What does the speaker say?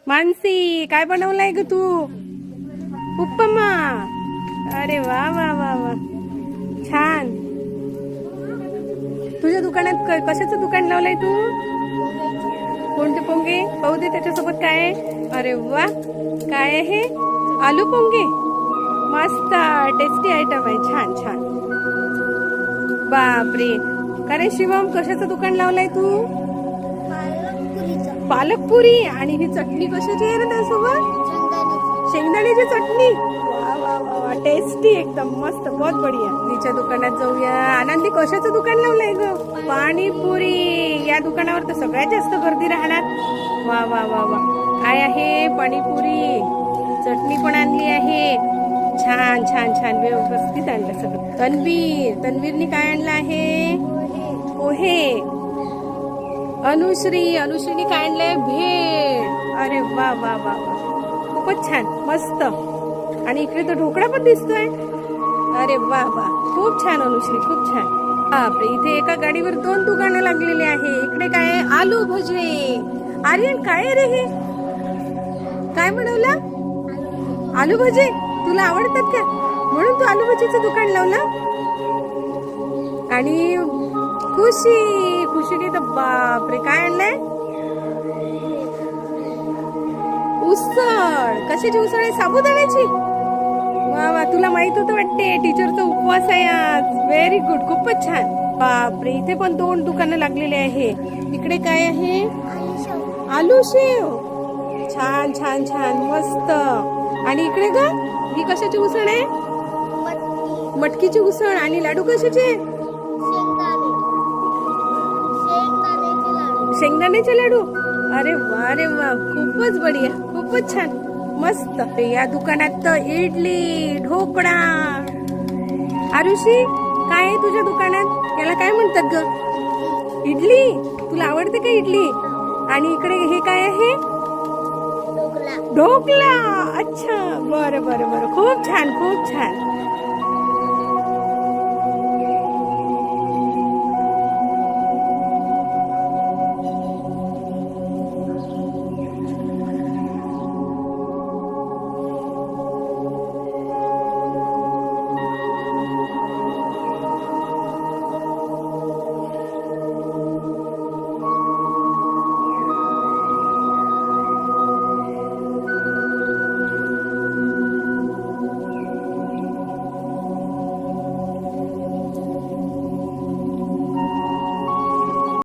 मानसी काय बनवलाय ग तू? उपमा. अरे वा वा वा वा, छान. तुझ्या दुकानात कशाचं दुकान लावलंय तू? कोणते पोंगे? पाहू दे त्याच्यासोबत काय आहे. अरे वा, काय आहे? आलू पोंगे. मस्त टेस्टी आयटम आहे. छान छान. बापरे, का रे शिवम, कशाचं दुकान लावलंय तू? पालकपुरी. आणि ही चटणी कशाची आहे रे त्यासोबत? शेंगदाण्याची चटणी. वा वा वा, टेस्टी एकदम मस्त, बहुत बढिया. तिच्या दुकानात जाऊया. आनंदी, कशाचं दुकान लावलंय ग? पाणीपुरी. या दुकानावर तर सगळ्यात जास्त गर्दी राहणार. वा वा वा वा, काय आहे? पाणीपुरी. चटणी पण आणली आहे. छान छान छान, व्यवस्थित आणलं सगळं. तन्वीरनी काय आणलं आहे? पोहे. अनुश्रीने काय आणलंय? भेळ. अरे वा वा वा वा, खूपच छान, मस्त. आणि इकडे तर ढोकळा पण दिसतोय. अरे वा वा, खूप छान अनुश्री, खूप छान. बापरे, इथे एका गाडीवर 2 दुकानं लागलेली आहे. इकडे काय आहे? आलू भजे. आर्यन, काय आहे रे हे? काय बनवलं? आलू भजे. तुला आवडतात का? म्हणून तू आलू भजीचं दुकान लावलं. आणि खुशीने तर बापरे, काय आणलंय? उसळ. कशाची उसळ आहे? साबुदाण्याची. वा वा, तुला माहित होतं वाटते, टीचरचा उपवास आहे आज. व्हेरी गुड, खूपच छान. बापरे, इथे पण 2 दुकानं लागलेले आहे. इकडे काय आहे? आलू शेव. छान छान छान, मस्त. आणि इकडे ग, ही कशाची उसळ आहे? मटकीची उसळ. आणि लाडू कशाचे? शेंगदाण्याचे लाडू. अरे वा रे वा, खूपच बढिया, खूपच छान, मस्त. या दुकानात तर इडली, ढोकळा. आरुषी, काय आहे तुझ्या दुकानात? याला काय म्हणतात ग? इडली. तुला आवडते का इडली? आणि इकडे हे काय आहे? ढोकळा. अच्छा, बरं बरं बरं, खूप छान, खूप छान.